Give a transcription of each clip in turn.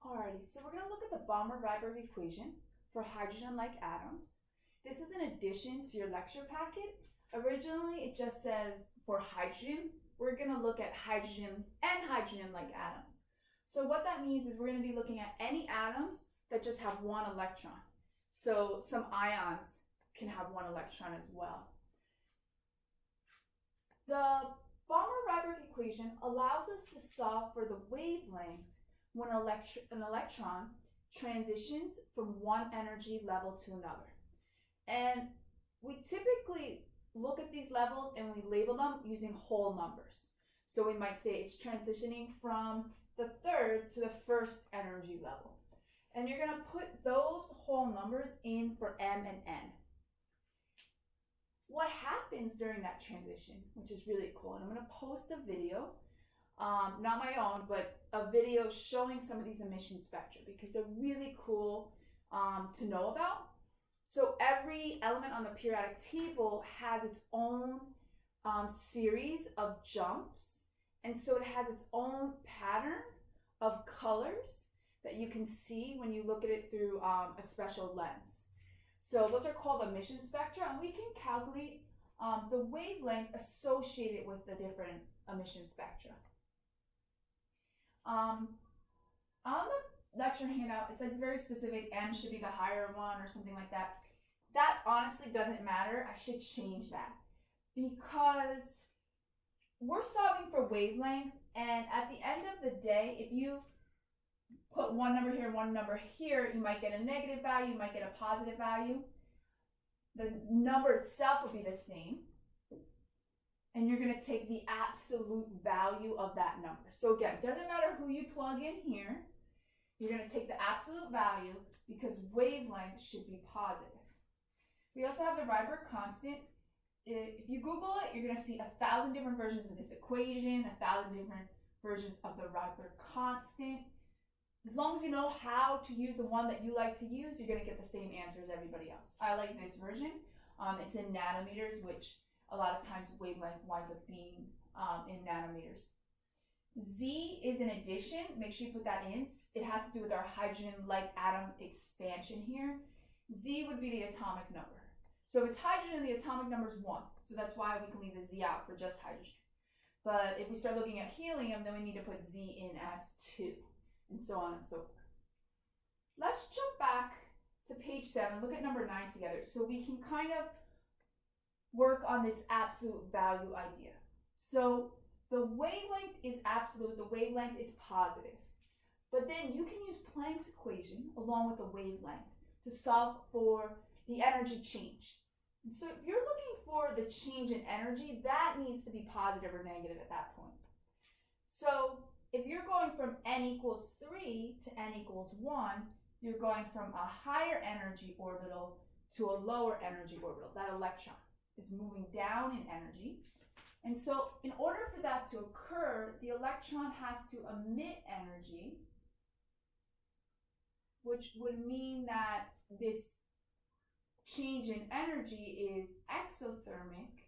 Alrighty, so we're going to look at the Balmer-Rydberg equation for hydrogen-like atoms. This is an addition to your lecture packet. Originally, it just says for hydrogen. We're going to look at hydrogen and hydrogen-like atoms. So what that means is we're going to be looking at any atoms that just have one electron. So some ions can have one electron as well. The Balmer-Rydberg equation allows us to solve for the wavelength when an electron transitions from one energy level to another. And we typically look at these levels and we label them using whole numbers. So we might say it's transitioning from the third to the first energy level. And you're going to put those whole numbers in for M and N. What happens during that transition, which is really cool, and I'm going to post a video, not my own, but a video showing some of these emission spectra because they're really cool to know about. So every element on the periodic table has its own series of jumps, and so it has its own pattern of colors that you can see when you look at it through a special lens. So those are called emission spectra, and we can calculate the wavelength associated with the different emission spectra. On the lecture handout, it's like very specific. M should be the higher one or something like that. That honestly doesn't matter. I should change that because we're solving for wavelength, and at the end of the day, if you put one number here and one number here, you might get a negative value, you might get a positive value. The number itself will be the same. And you're going to take the absolute value of that number. So again, it doesn't matter who you plug in here. You're going to take the absolute value because wavelength should be positive. We also have the Rydberg constant. If you Google it, you're going to see 1,000 different versions of this equation, 1,000 different versions of the Rydberg constant. As long as you know how to use the one that you like to use, you're going to get the same answer as everybody else. I like this version. It's in nanometers, which a lot of times wavelength winds up being in nanometers. Z is an addition. Make sure you put that in. It has to do with our hydrogen-like atom expansion here. Z would be the atomic number. So if it's hydrogen, the atomic number is 1. So that's why we can leave the Z out for just hydrogen. But if we start looking at helium, then we need to put Z in as 2. And so on and so forth. Let's jump back to page 7, look at number 9 together, so we can kind of work on this absolute value idea. So the wavelength is absolute, the wavelength is positive. But then you can use Planck's equation along with the wavelength to solve for the energy change. And so if you're looking for the change in energy, that needs to be positive or negative at that point. So if you're going from n equals 3 to n equals 1, you're going from a higher energy orbital to a lower energy orbital. That electron is moving down in energy. And so in order for that to occur, the electron has to emit energy, which would mean that this change in energy is exothermic,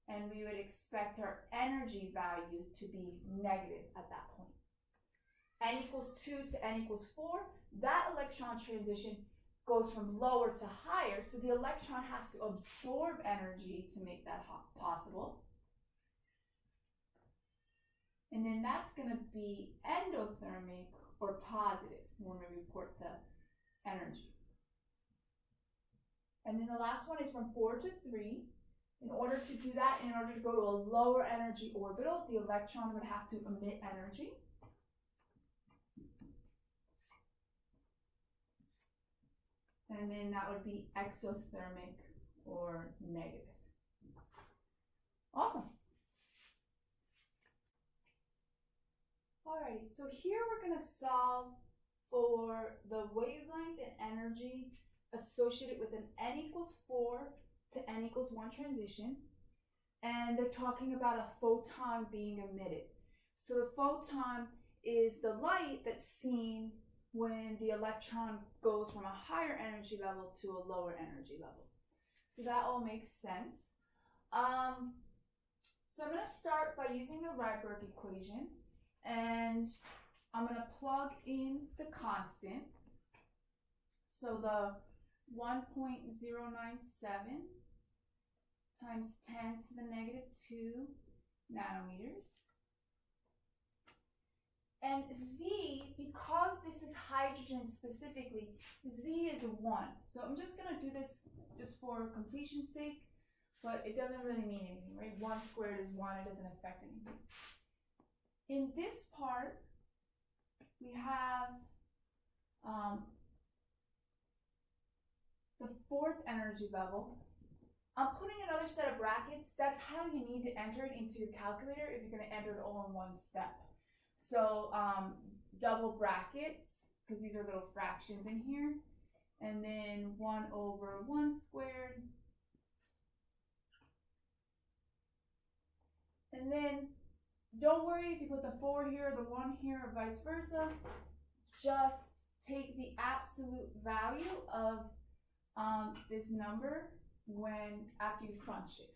and we would expect our energy value to be negative at that point. N equals 2 to n equals 4, that electron transition goes from lower to higher, so the electron has to absorb energy to make that possible. And then that's going to be endothermic or positive when we report the energy. And then the last one is from 4 to 3. In order to do that, in order to go to a lower energy orbital, the electron would have to emit energy. And then that would be exothermic or negative. Awesome. Alrighty, so here we're going to solve for the wavelength and energy associated with an n equals 4 to n equals 1 transition, and they're talking about a photon being emitted. So the photon is the light that's seen when the electron goes from a higher energy level to a lower energy level. So that all makes sense. So I'm going to start by using the Rydberg equation, and I'm going to plug in the constant. So the 1.097 times 10 to the negative 2 nanometers. And Z, because this is hydrogen specifically, Z is 1. So I'm just going to do this just for completion's sake, but it doesn't really mean anything, right? 1 squared is 1, it doesn't affect anything. In this part, we have the fourth energy level. I'm putting another set of brackets. That's how you need to enter it into your calculator if you're going to enter it all in one step. So double brackets, because these are little fractions in here, and then 1 over 1 squared. And then don't worry if you put the 4 here, the 1 here, or vice versa. Just take the absolute value of this number after you crunch it.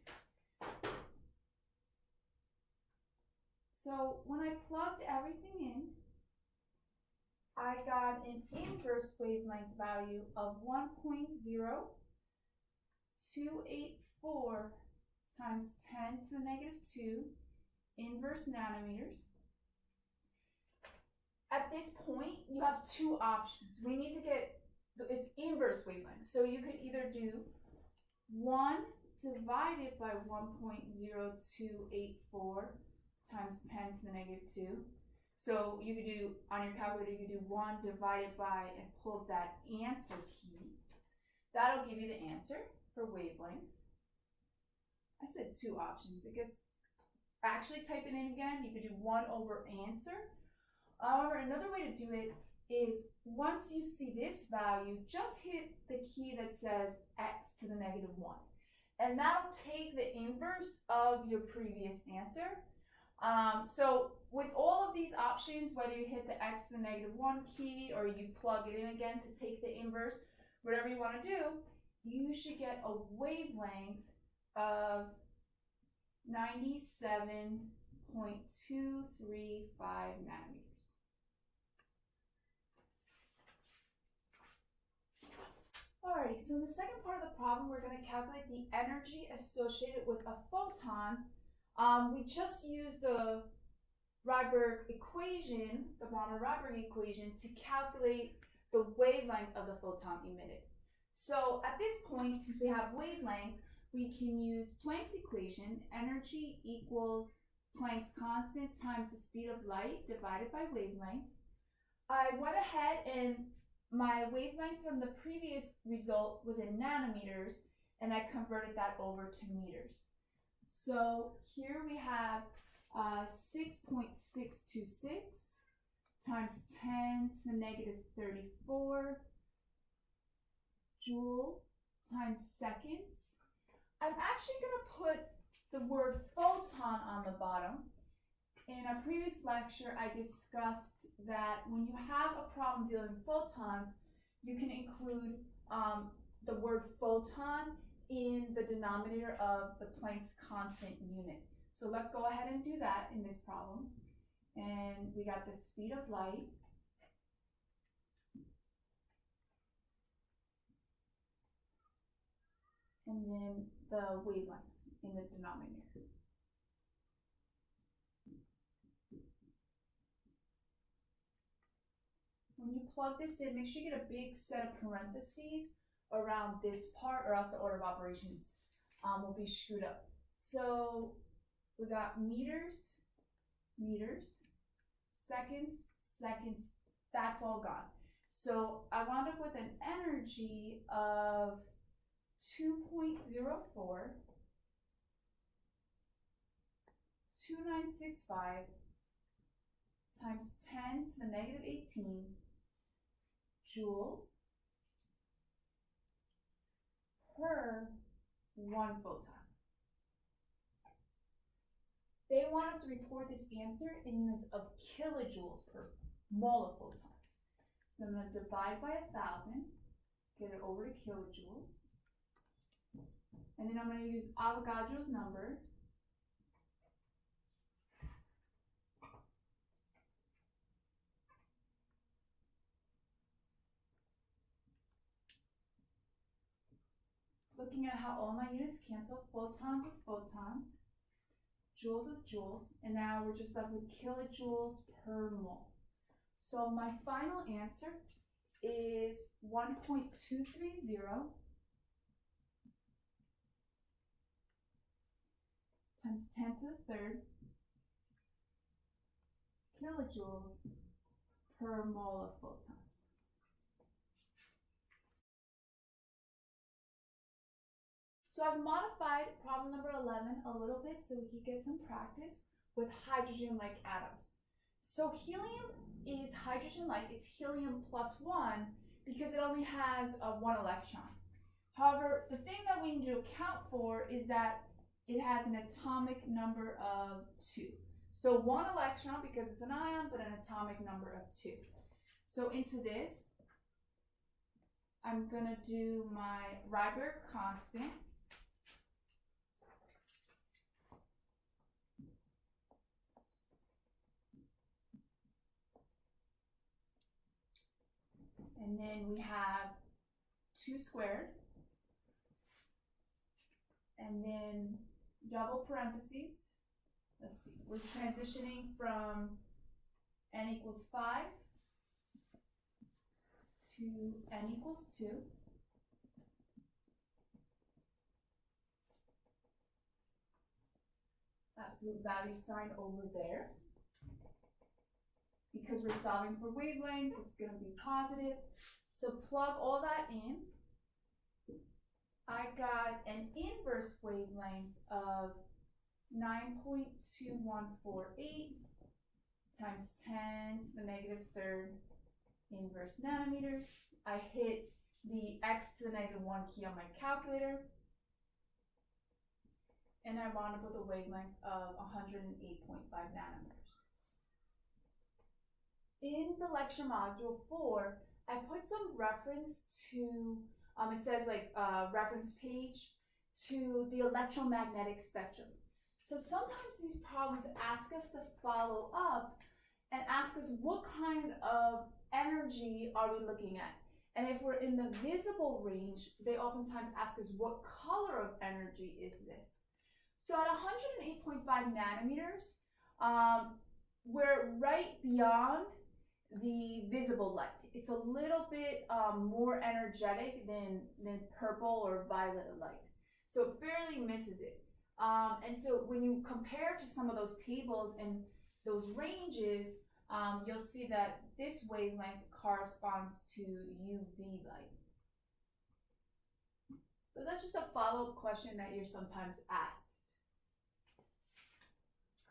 So when I plugged everything in, I got an inverse wavelength value of 1.0284 times 10 to the negative 2 inverse nanometers. At this point, you have two options. We need to get its inverse wavelength. So you could either do 1 divided by 1.0284 times 10 to the negative 2. So you could do, on your calculator, you could do 1 divided by and pull up that answer key. That'll give you the answer for wavelength. I said two options. I guess actually type it in again. You could do 1 over answer. However, another way to do it is once you see this value, just hit the key that says x to the negative 1. And that'll take the inverse of your previous answer. So with all of these options, whether you hit the x to the negative 1 key or you plug it in again to take the inverse, whatever you want to do, you should get a wavelength of 97.235 nanometers. Alrighty, so in the second part of the problem, we're going to calculate the energy associated with a photon. We just used the Rydberg equation, the Balmer-Rydberg equation, to calculate the wavelength of the photon emitted. So at this point, since we have wavelength, we can use Planck's equation. Energy equals Planck's constant times the speed of light divided by wavelength. I went ahead and my wavelength from the previous result was in nanometers, and I converted that over to meters. So here we have 6.626 times 10 to the negative 34 joules times seconds. I'm actually going to put the word photon on the bottom. In a previous lecture, I discussed that when you have a problem dealing with photons, you can include the word photon in the denominator of the Planck's constant unit. So let's go ahead and do that in this problem. And we got the speed of light. And then the wavelength in the denominator. When you plug this in, make sure you get a big set of parentheses around this part, or else the order of operations will be screwed up. So we got meters, meters, seconds, seconds, that's all gone. So I wound up with an energy of 2.04 2965 times 10 to the negative 18 joules per 1 photon. They want us to report this answer in units of kilojoules per mole of photons. So I'm going to divide by 1,000, get it over to kilojoules. And then I'm going to use Avogadro's number. looking at how all my units cancel, photons with photons, joules with joules, and now we're just left with kilojoules per mole. So my final answer is 1.230 times 10 to the third kilojoules per mole of photons. So I've modified problem number 11 a little bit so we could get some practice with hydrogen-like atoms. So helium is hydrogen-like, it's helium plus 1 because it only has one electron. However, the thing that we need to account for is that it has an atomic number of 2. So one electron because it's an ion, but an atomic number of 2. So into this, I'm going to do my Rydberg constant. And then we have 2 squared. And then double parentheses. Let's see, we're transitioning from n equals 5 to n equals 2. Absolute value sign over there. Because we're solving for wavelength, it's going to be positive. So plug all that in. I got an inverse wavelength of 9.2148 times 10 to the negative third inverse nanometers. I hit the x to the negative 1 key on my calculator. And I wound up with a wavelength of 108.5 nanometers. In the lecture module 4, I put some reference to, it says like reference page to the electromagnetic spectrum. So sometimes these problems ask us to follow up and ask us what kind of energy are we looking at. And if we're in the visible range, they oftentimes ask us what color of energy is this. So at 108.5 nanometers, we're right beyond the visible light. It's a little bit more energetic than purple or violet light. So it barely misses it. And so when you compare to some of those tables and those ranges, you'll see that this wavelength corresponds to UV light. So that's just a follow-up question that you're sometimes asked.